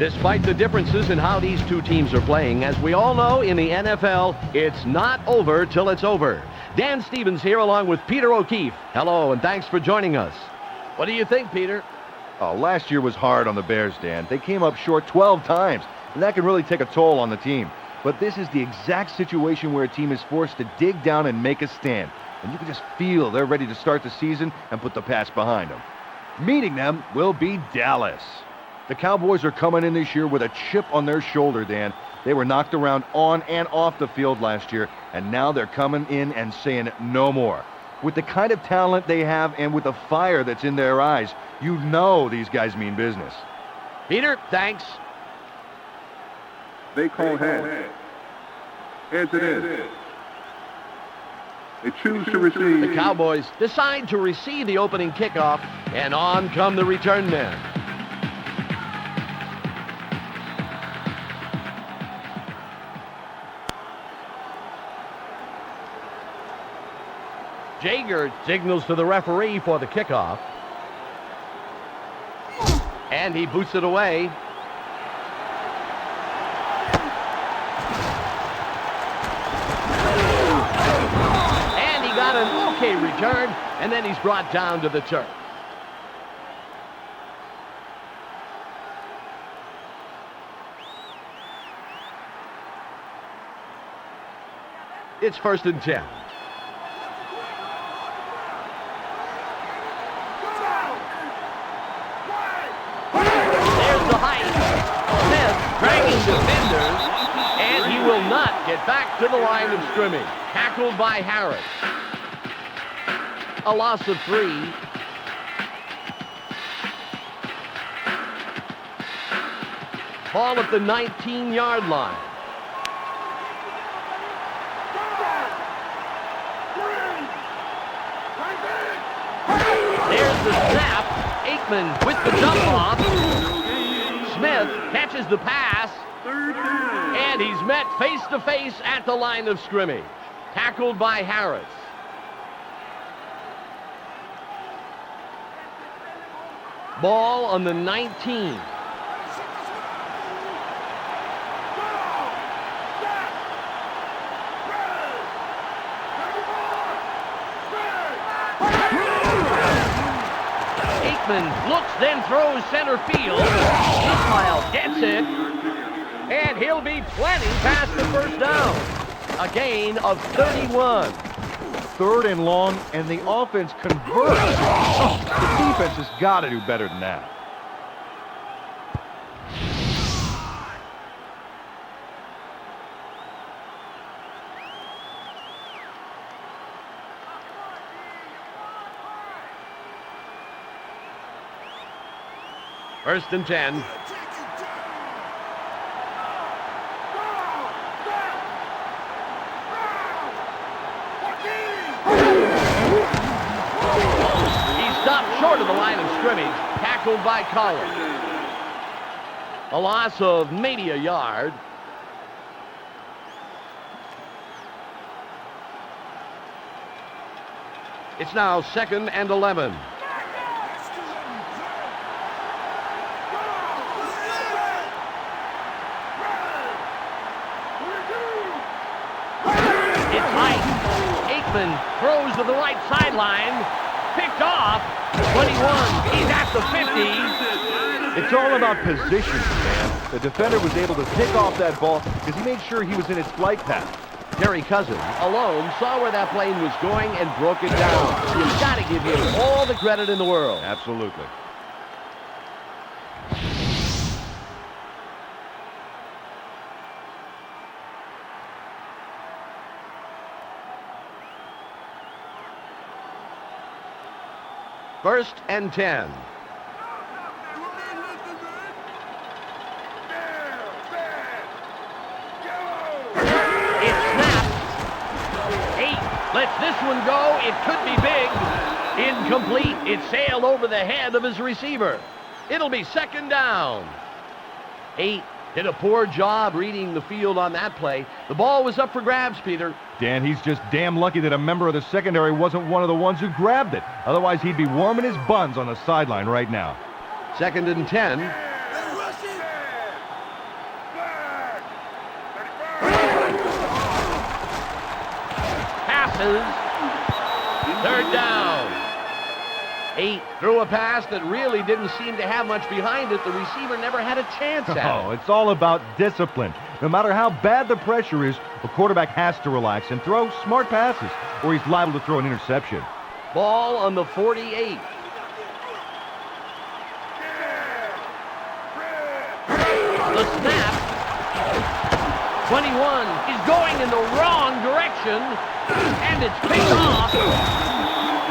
Despite the differences in how these two teams are playing, as we all know in the NFL, it's not over till it's over. Dan Stevens here along with Peter O'Keefe. Hello, and thanks for joining us. What do you think, Peter? Oh, last year was hard on the Bears, Dan. They came up short 12 times, and that can really take a toll on the team. But this is the exact situation where a team is forced to dig down and make a stand. And you can just feel they're ready to start the season and put the past behind them. Meeting them will be Dallas. The Cowboys are coming in this year with a chip on their shoulder, Dan. They were knocked around on and off the field last year, and now they're coming in and saying no more. With the kind of talent they have and with the fire that's in their eyes, you know these guys mean business. Peter, thanks. They call heads. Heads it is. They choose to receive. The Cowboys decide to receive the opening kickoff, and on come the return men. Jager signals to the referee for the kickoff. And he boots it away. And he got an okay return, and then he's brought down to the turf. It's 1st and 10. Dragging defenders, and he will not get back to the line of scrimmage. Tackled by Harris. A loss of 3. Ball at the 19-yard line. There's the snap. Aikman with the dump off. Smith catches the pass, and he's met face-to-face at the line of scrimmage. Tackled by Harris. Ball on the 19. Looks, then throws center field. Ismail gets it, and he'll be plenty past the first down. A gain of 31. 3rd and long, and the offense converts. Oh, the defense has got to do better than that. First and 10. He stopped short of the line of scrimmage, tackled by Collins. A loss of maybe a yard. It's now 2nd and 11. Throws to the right sideline. Picked off. 21. He's at the 50. It's all about position, man. The defender was able to pick off that ball because he made sure he was in his flight path. Terry Cousins alone saw where that plane was going and broke it down. You've got to give him all the credit in the world. Absolutely. First and 10. It's snapped. 8 lets this one go. It could be big. Incomplete. It sailed over the head of his receiver. It'll be 2nd down. 8 did a poor job reading the field on that play. The ball was up for grabs, Peter. Dan, he's just damn lucky that a member of the secondary wasn't one of the ones who grabbed it. Otherwise, he'd be warming his buns on the sideline right now. 2nd and 10. misses. Third down. 8 threw a pass that really didn't seem to have much behind it. The receiver never had a chance at Oh, it. it's all about discipline. No matter how bad the pressure is, a quarterback has to relax and throw smart passes, or he's liable to throw an interception. Ball on the 48. The snap. 21. He's going in the wrong direction, and it's picked off.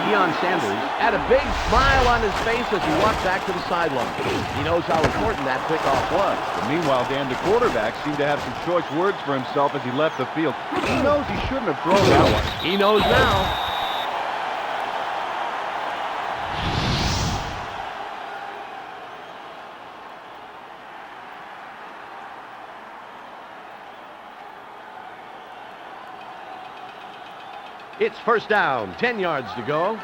Deion Sanders had a big smile on his face as he walked back to the sideline. He knows how important that pickoff was. But meanwhile, Dan, the quarterback seemed to have some choice words for himself as he left the field. He knows he shouldn't have thrown that one. He knows now. It's first down, 10 yards to go.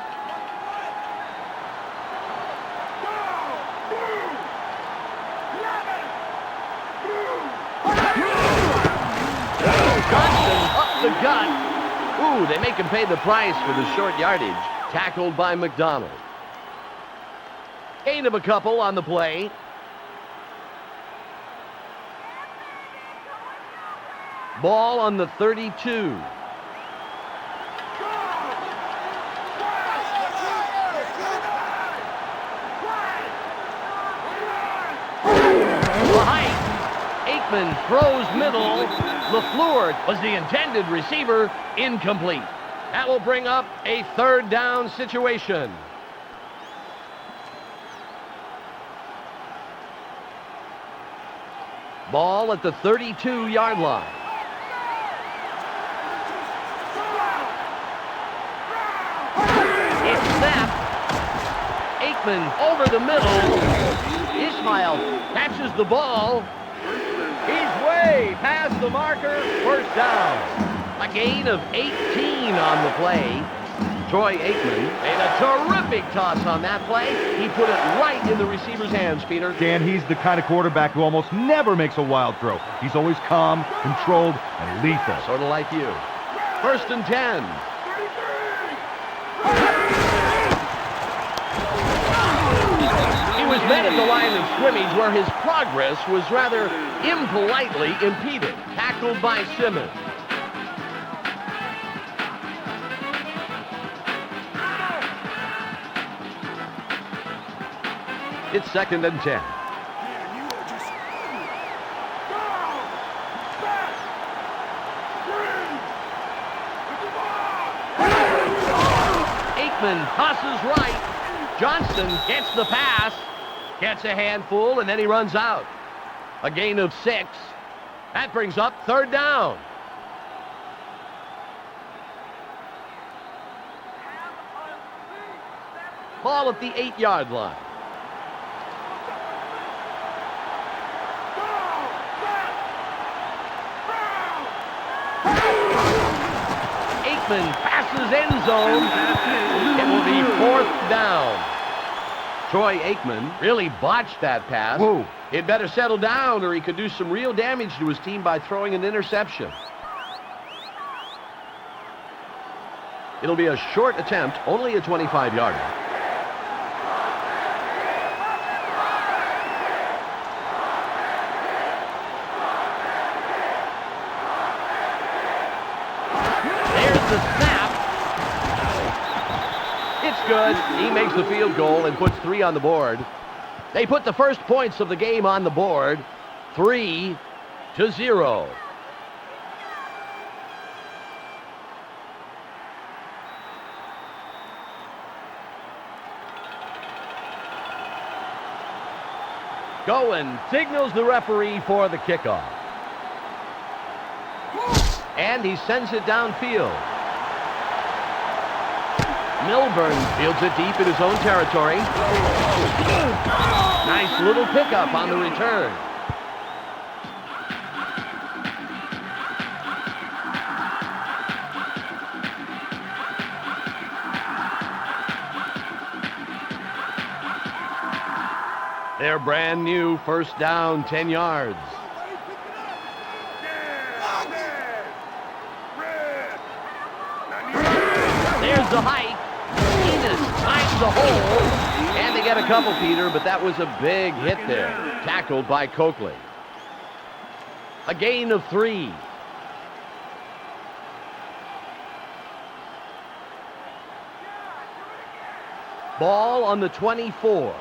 Johnson up the gut. Ooh, they make him pay the price for the short yardage. Tackled by McDonald. Gain of a couple on the play. Ball on the 32. Aikman throws middle. LaFleur was the intended receiver. Incomplete. That will bring up a third down situation. Ball at the 32-yard line. It's snapped. Aikman over the middle. Ishmael catches the ball. He's way past the marker. First down. A gain of 18 on the play. Troy Aikman made a terrific toss on that play. He put it right in the receiver's hands, Peter. Dan, he's the kind of quarterback who almost never makes a wild throw. He's always calm, controlled, and lethal. Sort of like you. First and 10. He was met at the line of scrimmage where his progress was rather impolitely impeded. Tackled by Simmons. It's second and 10. Aikman tosses right. Johnson gets the pass. Gets a handful, and then he runs out. A gain of 6. That brings up third down. Ball at the 8-yard line. Aikman passes end zone. It will be fourth down. Troy Aikman really botched that pass. Whoa. He'd better settle down or he could do some real damage to his team by throwing an interception. It'll be a short attempt, only a 25-yarder. There's the snap. It's good. He makes the field goal and puts 3 on the board. They put the first points of the game on the board, 3-0. Goen signals the referee for the kickoff. And he sends it downfield. Milburn fields it deep in his own territory. Nice little pickup on the return. Their brand new first down, 10 yards. Enos finds the hole, and they get a couple, Peter, but that was a big hit there. Tackled by Coakley. A gain of 3. Ball on the 24.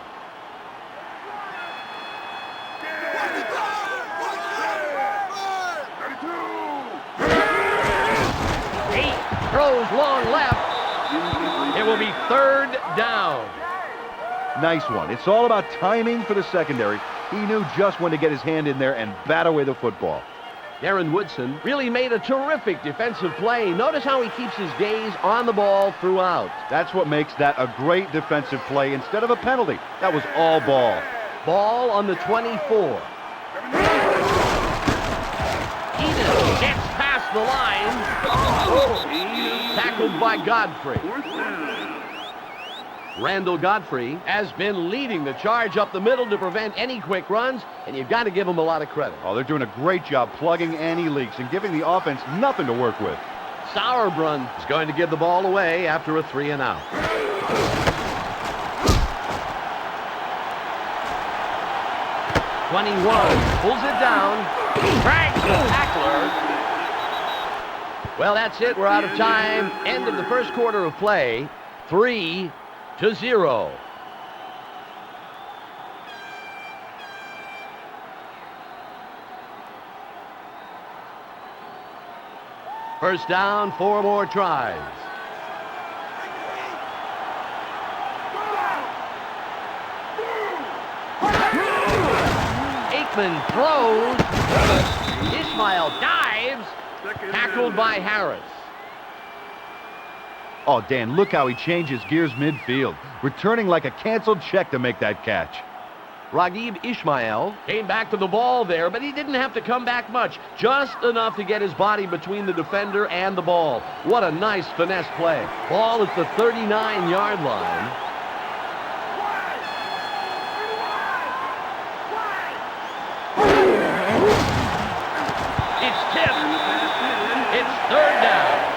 Throws long left. It will be 3rd down. Nice one. It's all about timing for the secondary. He knew just when to get his hand in there and bat away the football. Darren Woodson really made a terrific defensive play. Notice how he keeps his gaze on the ball throughout. That's what makes that a great defensive play instead of a penalty. That was all ball. Ball on the 24. Enos gets past the line. Tackled by Godfrey. Randall Godfrey has been leading the charge up the middle to prevent any quick runs, and you've got to give him a lot of credit. Oh, they're doing a great job plugging any leaks and giving the offense nothing to work with. Sauerbrunn is going to give the ball away after a 3-and-out. Pulls it down, drags the tackler. Well, that's it. We're out of time. End of the first quarter of play. 3-0. First down, 4 more tries. Aikman throws. Ishmael dives. Tackled by Harris. Oh, Dan, look how he changes gears midfield. Returning like a canceled check to make that catch. Raghib Ishmael came back to the ball there, but he didn't have to come back much. Just enough to get his body between the defender and the ball. What a nice finesse play. Ball at the 39-yard line. It's tipped. It's 3rd down.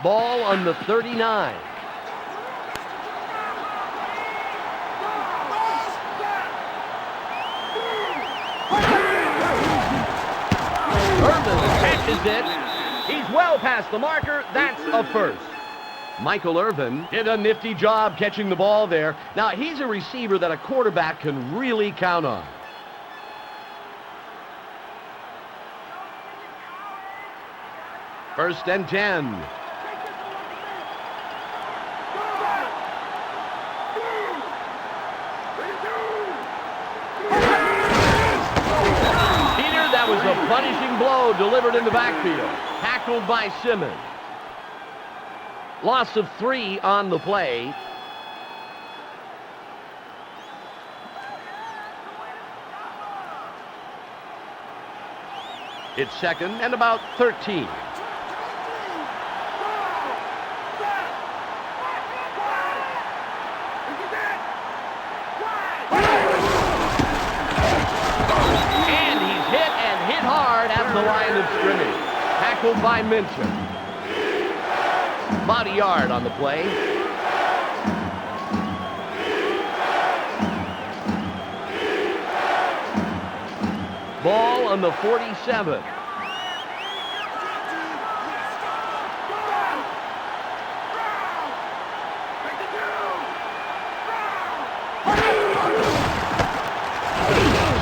Ball on the 39. Irvin catches it. He's well past the marker. That's a first. Michael Irvin did a nifty job catching the ball there. Now, he's a receiver that a quarterback can really count on. First and 10. Was a punishing blow delivered in the backfield. Tackled by Simmons. Loss of 3 on the play. It's 2nd and about 13. The line of scrimmage. Tackled by Mincham. About a yard on the play. Ball on the 47.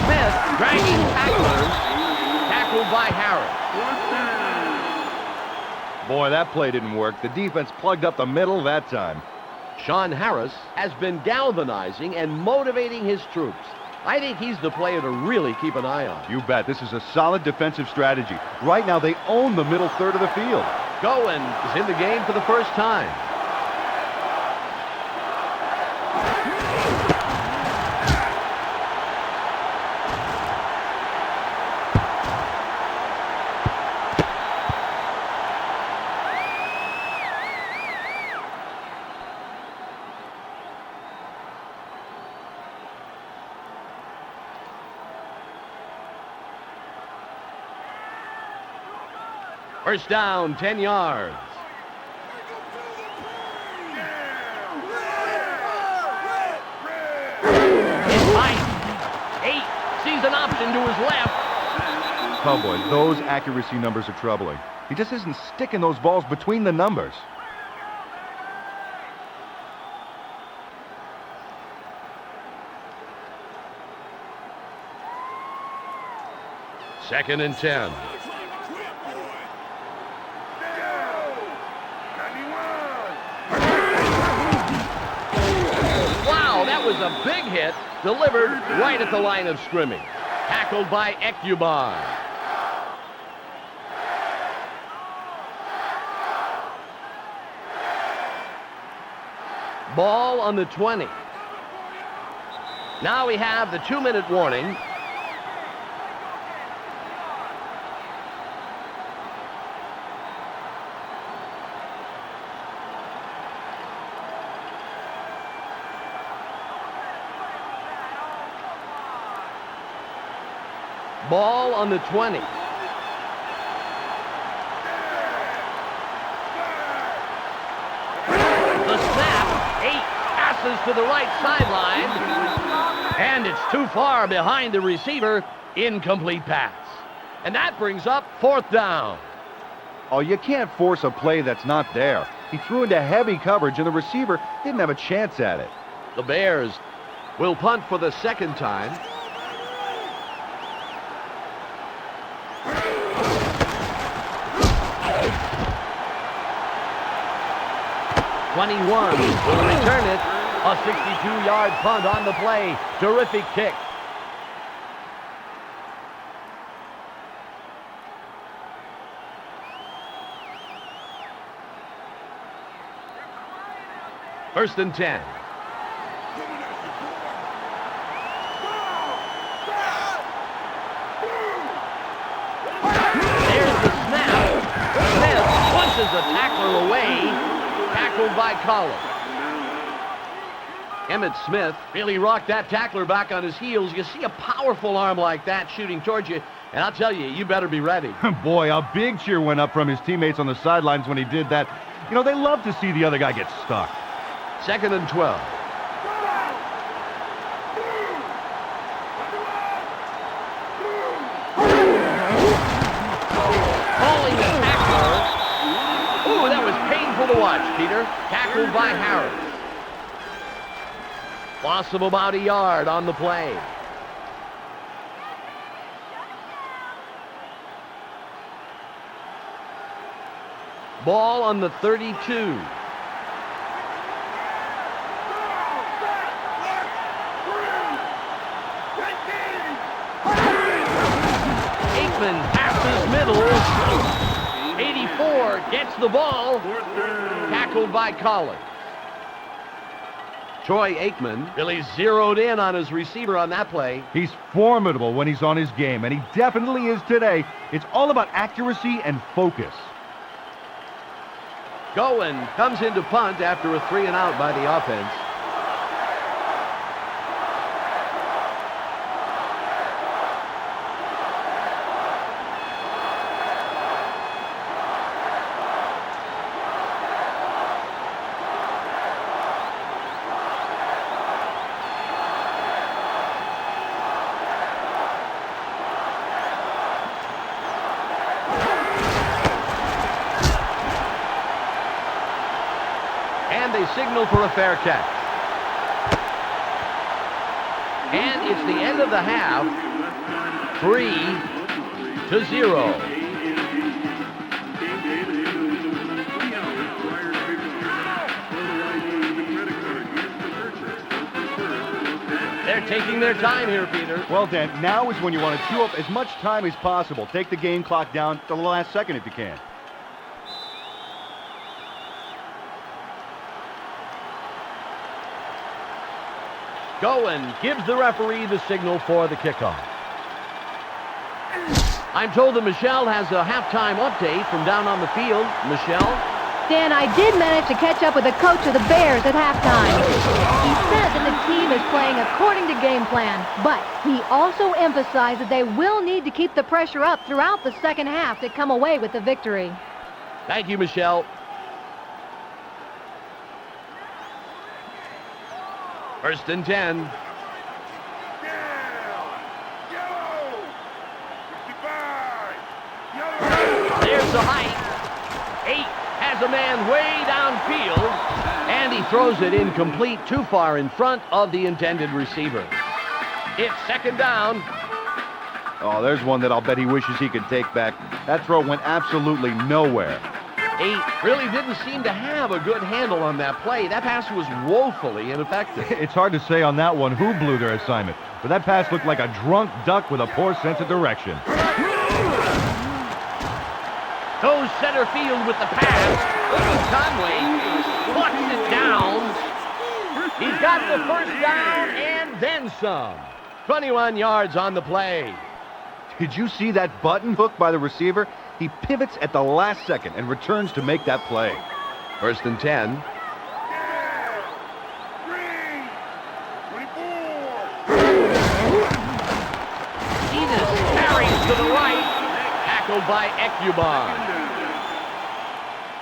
Smith dragging tacklers. By Harris. Boy, that play didn't work. The defense plugged up the middle that time. Sean Harris has been galvanizing and motivating his troops. I think he's the player to really keep an eye on. You bet. This is a solid defensive strategy. Right now, they own the middle third of the field. Goen is in the game for the first time. First down, 10 yards. It's tight. 8 sees an option to his left. Cowboys, those accuracy numbers are troubling. He just isn't sticking those balls between the numbers. Second and 10. Wow, that was a big hit, delivered right at the line of scrimmage. Tackled by Ekuban. Ball on the 20. Now we have the 2-minute warning. Ball on the 20. The snap, 8 passes to the right sideline, and it's too far behind the receiver. Incomplete pass. And that brings up 4th down. Oh, you can't force a play that's not there. He threw into heavy coverage, and the receiver didn't have a chance at it. The Bears will punt for the second time. 21 will return it. A 62-yard punt on the play. Terrific kick. First and 10. There's the snap. Smith punches a tackler away. Tackled by Collins. Emmitt Smith really rocked that tackler back on his heels. You see a powerful arm like that shooting towards you, and I'll tell you, you better be ready. Boy, a big cheer went up from his teammates on the sidelines when he did that. You know, they love to see the other guy get stuck. Second and 12. Calling the tackler. Ooh, that was painful to watch, Peter. Tackled by Harris. Loss of about a yard on the play. Ball on the 32. Aikman passes middle. 84 gets the ball. Tackled by Collins. Troy Aikman really zeroed in on his receiver on that play. He's formidable when he's on his game, and he definitely is today. It's all about accuracy and focus. Goen comes into punt after a 3-and-out by the offense. And they signal for a fair catch. And it's the end of the half. 3-0. They're taking their time here, Peter. Well, Dan, now is when you want to chew up as much time as possible. Take the game clock down to the last second if you can. Goen gives the referee the signal for the kickoff. I'm told that Michelle has a halftime update from down on the field. Michelle? Dan, I did manage to catch up with the coach of the Bears at halftime. He said that the team is playing according to game plan, but he also emphasized that they will need to keep the pressure up throughout the second half to come away with the victory. Thank you, Michelle. First and 10. There's the height. 8 has a man way downfield, and he throws it incomplete, too far in front of the intended receiver. It's second down. Oh, there's one that I'll bet he wishes he could take back. That throw went absolutely nowhere. 8 really didn't seem to have a good handle on that play. That pass was woefully ineffective. It's hard to say on that one who blew their assignment, but that pass looked like a drunk duck with a poor sense of direction. Goes center field with the pass. Conway plucks it down. He's got the first down and then some. 21 yards on the play. Did you see that button hook by the receiver? He pivots at the last second and returns to make that play. First and 10. Enos carries to the right. Tackled by Ekuban.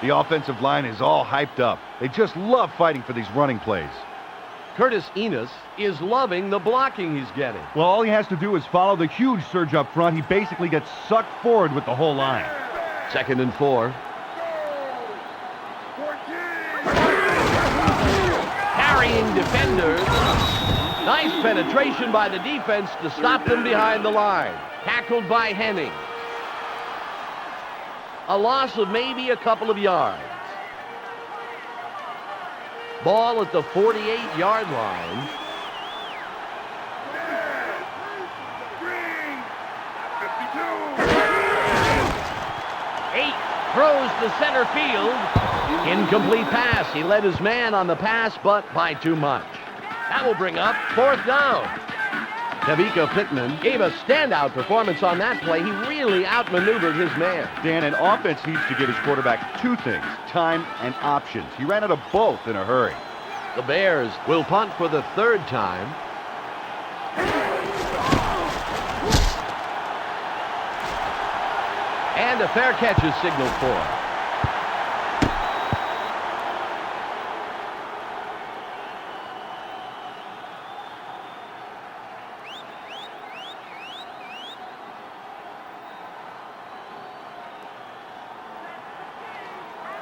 The offensive line is all hyped up. They just love fighting for these running plays. Curtis Enos is loving the blocking he's getting. Well, all he has to do is follow the huge surge up front. He basically gets sucked forward with the whole line. Second and 4. Carrying defenders. Nice penetration by the defense to stop them behind the line. Tackled by Henning. A loss of maybe a couple of yards. Ball at the 48-yard line. Throws to center field. Incomplete pass. He led his man on the pass, but by too much. That will bring up fourth down. Tavika Pittman gave a standout performance on that play. He really outmaneuvered his man. Dan, an offense needs to give his quarterback two things, time and options. He ran out of both in a hurry. The Bears will punt for the third time. And a fair catch is signaled for.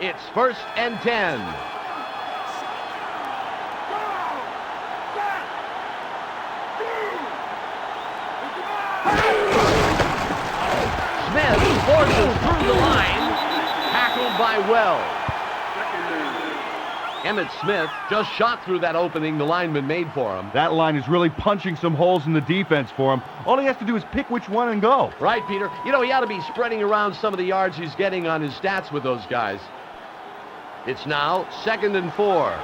It's first and 10. Smith forces through the line, tackled by Wells. Emmitt Smith just shot through that opening the lineman made for him. That line is really punching some holes in the defense for him. All he has to do is pick which one and go. Right, Peter. You know, he ought to be spreading around some of the yards he's getting on his stats with those guys. It's now second and 4. Shoots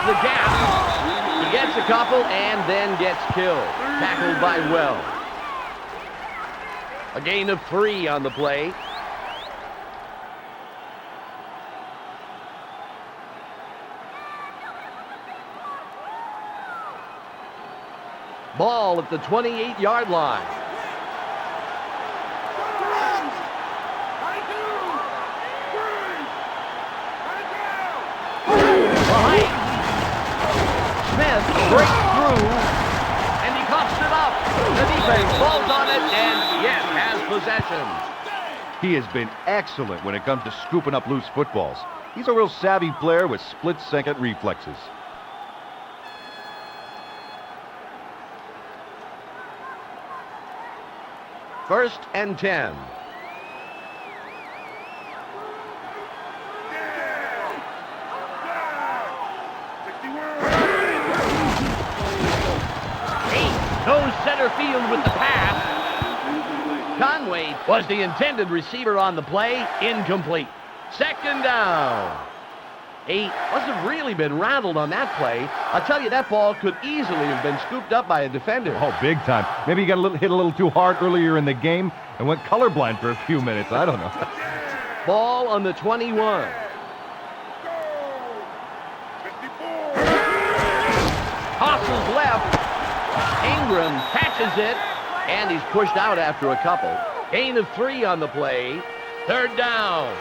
the gap. He gets a couple and then gets killed. Tackled by Wells. A gain of 3 on the play. Ball at the 28-yard line. Behind. Smith breaks through, and he coughs it up. The defense falls on it, and yes, has possession. He has been excellent when it comes to scooping up loose footballs. He's a real savvy player with split-second reflexes. First and 10. Goes center field with the pass. Conway was the intended receiver on the play. Incomplete. Second down. He must have really been rattled on that play. I'll tell you, that ball could easily have been scooped up by a defender. Oh, big time. Maybe he got hit a little too hard earlier in the game and went colorblind for a few minutes. I don't know. Ball on the 21. Tosses left. Ingram catches it, and he's pushed out after a couple. Gain of 3 on the play. 3rd down.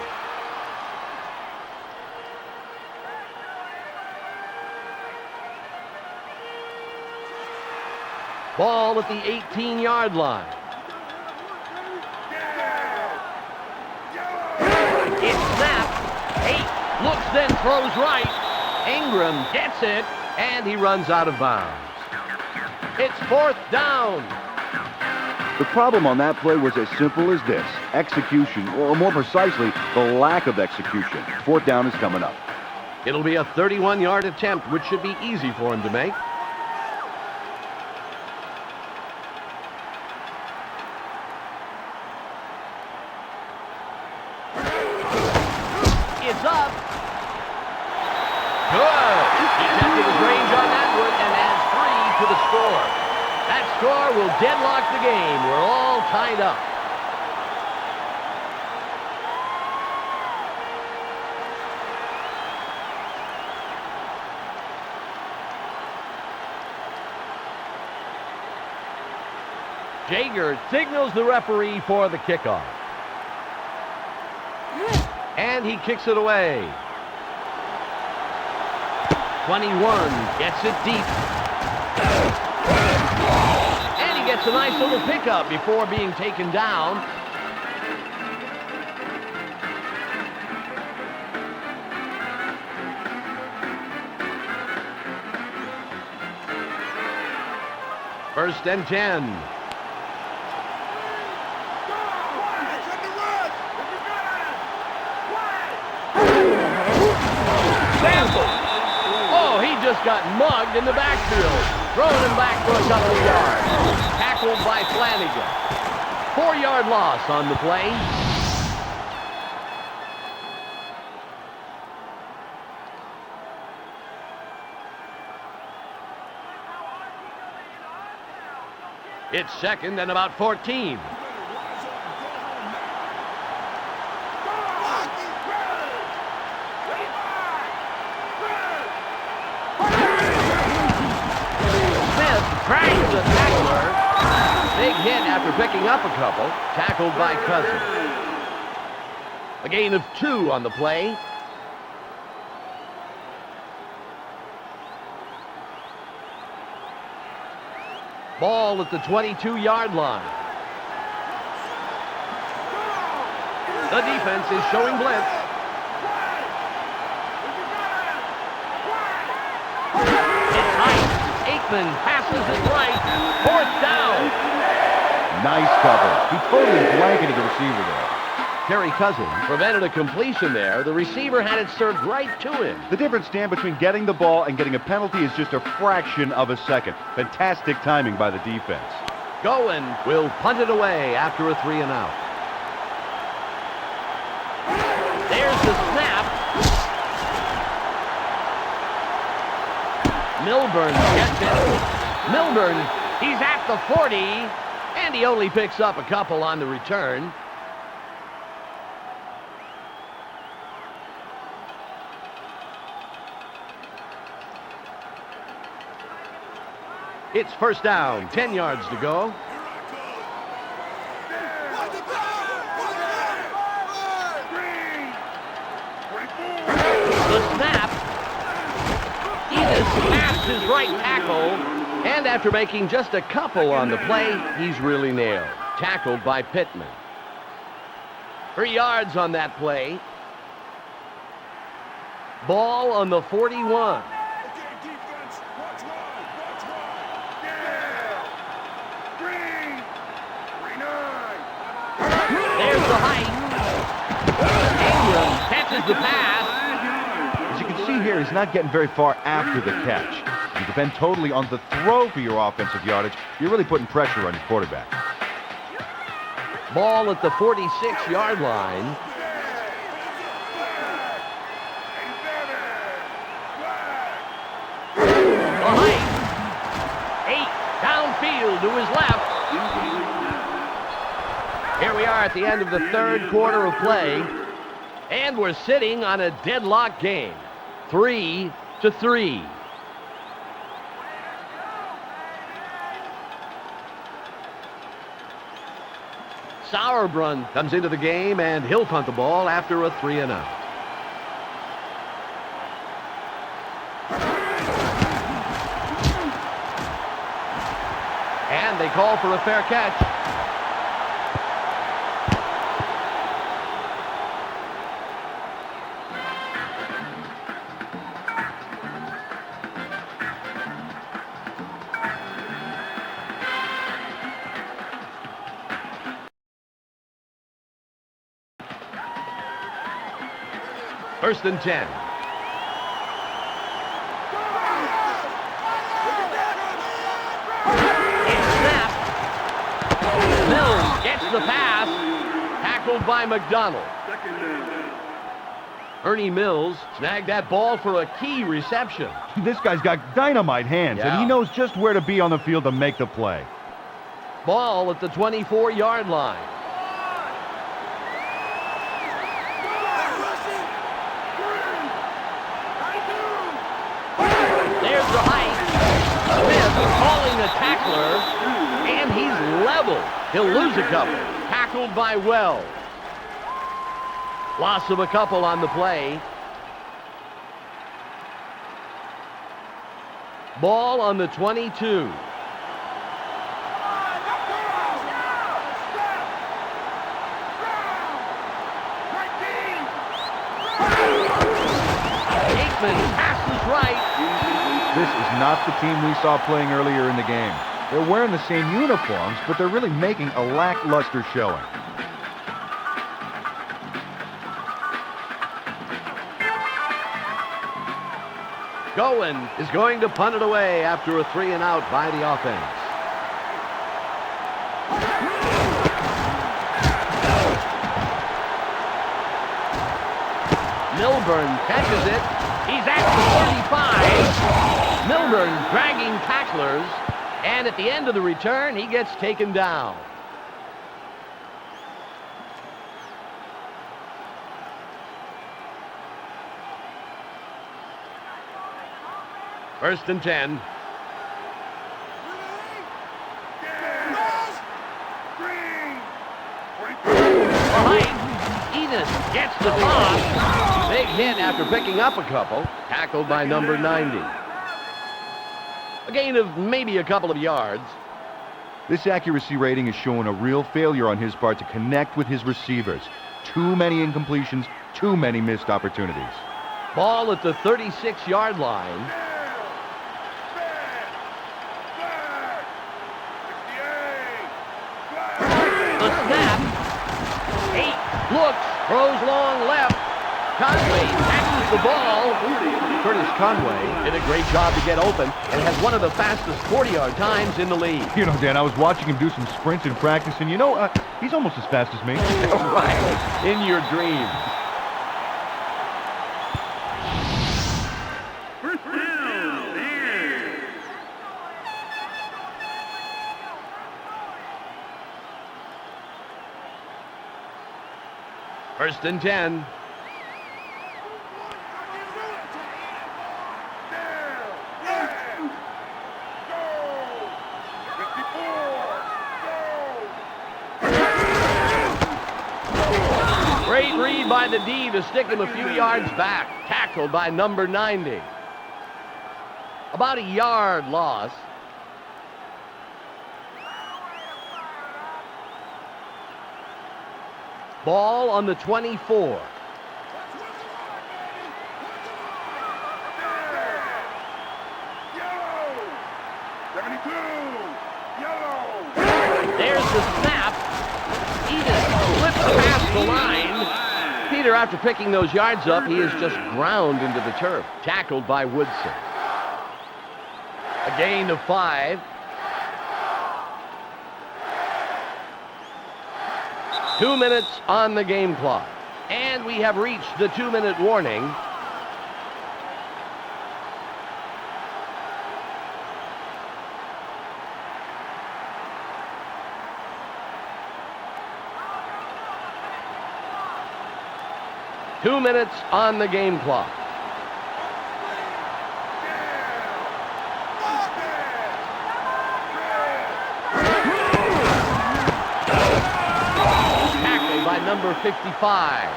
Ball at the 18-yard line. It's snapped. 8 looks, then throws right. Ingram gets it, and he runs out of bounds. It's 4th down. The problem on that play was as simple as this: execution, or more precisely, the lack of execution. 4th down is coming up. It'll be a 31-yard attempt, which should be easy for him to make. It's up. Good. He tested his range on that one and adds 3 to the score. That score will deadlock the game. We're all tied up. Jaeger signals the referee for the kickoff. And he kicks it away. 21 gets it deep. And he gets a nice little pickup before being taken down. First and 10. Oh, he just got mugged in the backfield. Throwing him back for a couple of yards. Tackled by Flanagan. 4-yard loss on the play. It's 2nd and about 14. Cranks the tackler. Big hit after picking up a couple. Tackled by Cousins. A gain of 2 on the play. Ball at the 22-yard line. The defense is showing blitz. It's tight. Aikman passes it right. 4th down. Nice cover. He totally blanketed the receiver there. Terry Cousins prevented a completion there. The receiver had it served right to him. The difference, Stan, between getting the ball and getting a penalty is just a fraction of a second. Fantastic timing by the defense. Goen will punt it away after a 3 and out. There's the snap. Milburn gets it. Milburn, he's at the 40, and he only picks up a couple on the return. It's 1st down, 10 yards to go. The snap. Enos snaps his right tackle, and after making just a couple on the play, he's really nailed. Tackled by Pittman. 3 yards on that play. Ball on the 41. There's the height. Ingram catches the pass. As you can see here, he's not getting very far after the catch. You depend totally on the throw for your offensive yardage. You're really putting pressure on your quarterback. Ball at the 46-yard line. height. 8 downfield to his left. Here we are at the end of the third quarter of play, and we're sitting on a deadlock game, 3-3. Sauerbrunn comes into the game, and he'll punt the ball after a 3-and-out. And they call for a fair catch. First and 10. It's snapped. Mills gets the pass. Tackled by McDonald. Ernie Mills snagged that ball for a key reception. This guy's got dynamite hands, and he knows just where to be on the field to make the play. Ball at the 24-yard line. There's the height. Smith calling the tackler, and he's level. He'll lose a couple. Tackled by Wells. Loss of a couple on the play. Ball on the 22. Passes right. This is not the team we saw playing earlier in the game. They're wearing the same uniforms, but they're really making a lackluster showing. Goen is going to punt it away after a 3-and-out by the offense. Milburn catches it. He's at the 35. Milburn dragging tacklers. And at the end of the return, he gets taken down. First and 10. Enos gets the toss. Big hit after picking up a couple. Tackled by number 90. A gain of maybe a couple of yards. This accuracy rating is showing a real failure on his part to connect with his receivers. Too many incompletions, too many missed opportunities. Ball at the 36-yard line. The snap. 8 looks, throws long left. Conway tackles the ball. Curtis Conway did a great job to get open and has one of the fastest 40-yard times in the league. You know, Dan, I was watching him do some sprints in practice, and he's almost as fast as me. Right, in your dreams. First and 10. Great read by the D to stick him a few yards back. Tackled by number 90. About a yard loss. Ball on the 24. There's the snap. Edith flips past the line. Peter, after picking those yards up, he is just ground into the turf. Tackled by Woodson. A gain of 5. 2 minutes on the game clock. And we have reached the 2-minute warning. 2 minutes on the game clock. Tackled by number 55.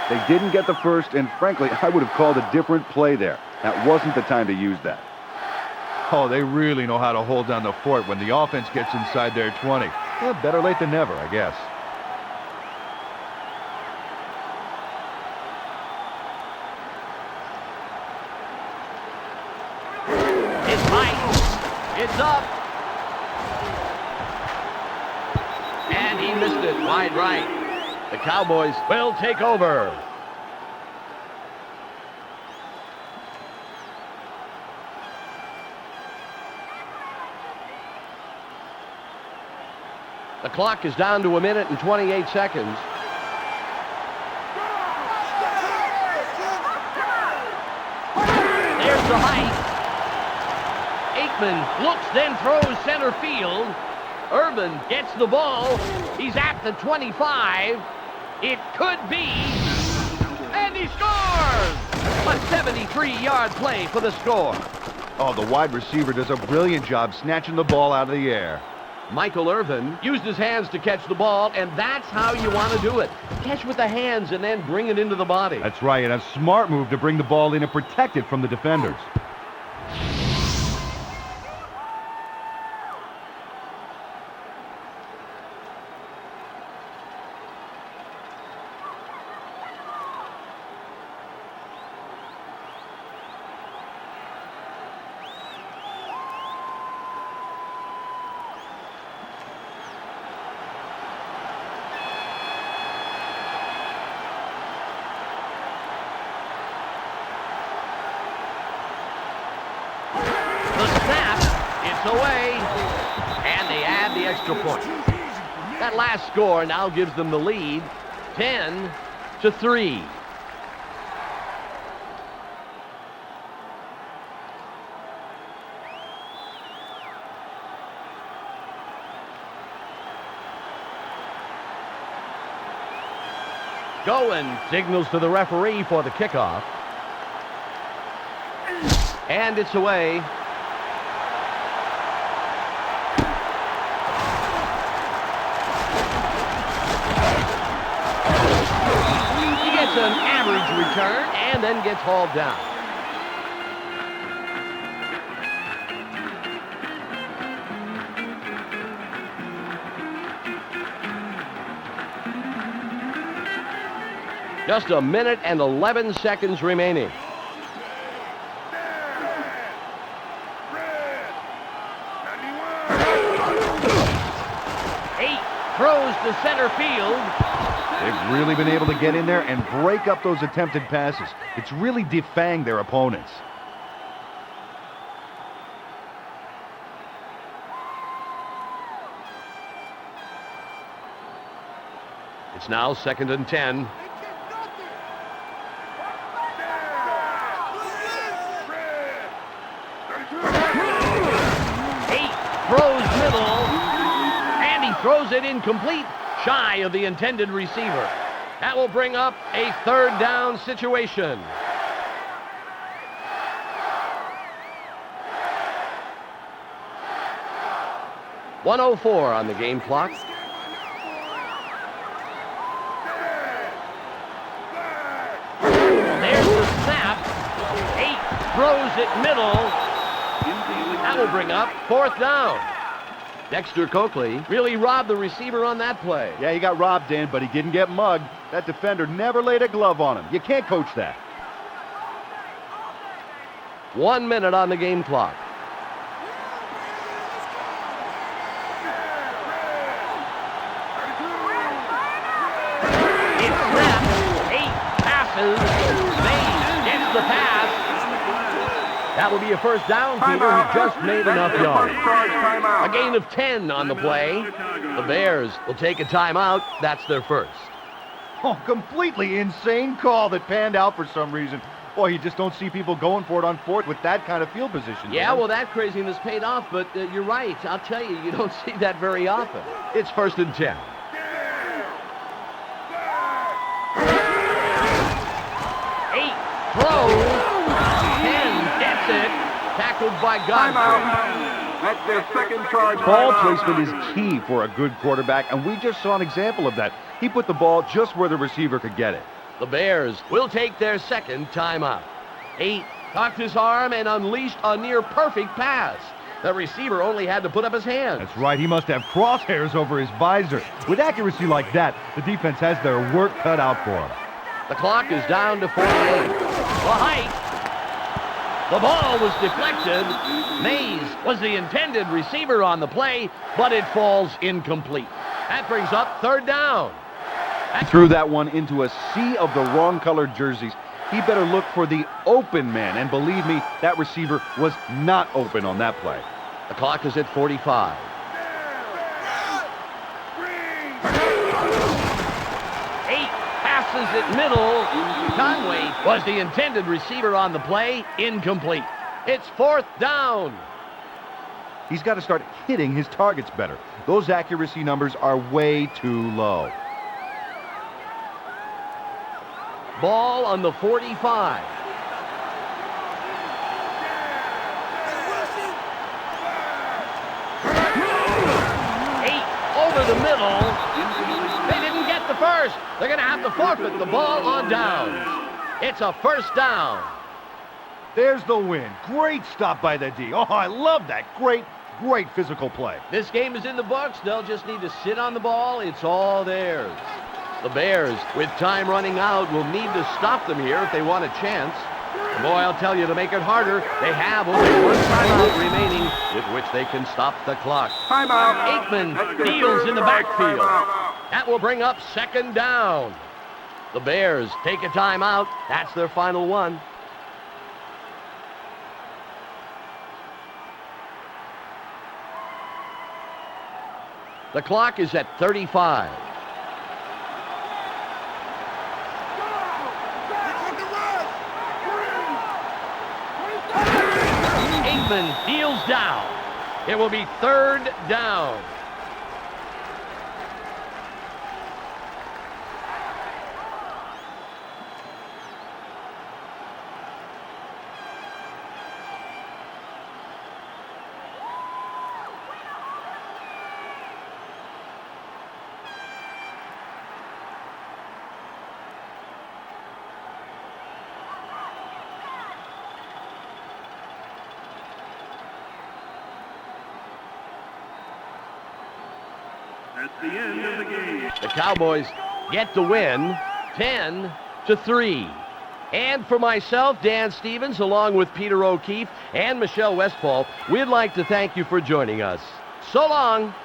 They didn't get the first, and frankly, I would have called a different play there. That wasn't the time to use that. Oh, they really know how to hold down the fort when the offense gets inside their 20. Well, better late than never, I guess. It's high. It's up. And he missed it wide right. The Cowboys will take over. The clock is down to 1 minute and 28 seconds. There's the height. Aikman looks, then throws center field. Urban gets the ball. He's at the 25. It could be. And he scores! A 73-yard play for the score. Oh, the wide receiver does a brilliant job snatching the ball out of the air. Michael Irvin used his hands to catch the ball, and that's how you want to do it. Catch with the hands and then bring it into the body. That's right, and a smart move to bring the ball in and protect it from the defenders. Away, and they add the extra point. That last score now gives them the lead, 10-3. Goen signals to the referee for the kickoff, and it's away. An average return and then gets hauled down. Just 1 minute and 11 seconds remaining. Eight throws to center field. They've really been able to get in there and break up those attempted passes. It's really defanged their opponents. It's now 2nd and 10. Eight throws middle, and he throws it incomplete. Shy of the intended receiver. That will bring up a 3rd down situation. .104 on the game clock. There's the snap. 8 throws it middle. That will bring up 4th down. Dexter Coakley really robbed the receiver on that play. Yeah, he got robbed, Dan, but he didn't get mugged. That defender never laid a glove on him. You can't coach that. 1 minute on the game clock. It's snapped. 8 passes. Mays gets the pass. That will be a 1st down, Peter, who just made enough yards. A gain of 10 on the play. The Bears will take a timeout. That's their first. Oh, completely insane call that panned out for some reason. Boy, you just don't see people going for it on 4th with that kind of field position. Yeah, well, that craziness paid off, but you're right. I'll tell you, you don't see that very often. It's 1st and 10. throws. 10 gets it. Tackled by Godfrey. Timeout. That's their second charge. Ball Timeout. placement is key for a good quarterback, and we just saw an example of that. He put the ball just where the receiver could get it. The Bears will take their second timeout. 8 cocked his arm and unleashed a near-perfect pass. The receiver only had to put up his hands. That's right, he must have crosshairs over his visor. With accuracy like that, the defense has their work cut out for him. The clock is down to 48. The hike. The ball was deflected. Mays was the intended receiver on the play, but it falls incomplete. That brings up third down. He threw that one into a sea of the wrong-colored jerseys. He better look for the open man, and believe me, that receiver was not open on that play. The clock is at 45. Eight passes at middle. Conway was the intended receiver on the play, incomplete. It's fourth down. He's got to start hitting his targets better. Those accuracy numbers are way too low. Ball on the 45. Eight over the middle. They didn't get the first. They're going to have to forfeit the ball on downs. It's a first down. There's the win. Great stop by the D. Oh, I love that. Great physical play. This game is in the books. They'll just need to sit on the ball. It's all theirs. The Bears, with time running out, will need to stop them here if they want a chance. And boy, I'll tell you, to make it harder, they have only one timeout remaining with which they can stop the clock. Timeout. Aikman deals in the backfield. That will bring up second down. The Bears take a timeout. That's their final one. The clock is at 35. Aikman deals down. It will be third down. That's the end of the game. The Cowboys get the win, 10-3. And for myself, Dan Stevens, along with Peter O'Keefe and Michelle Westfall, we'd like to thank you for joining us. So long.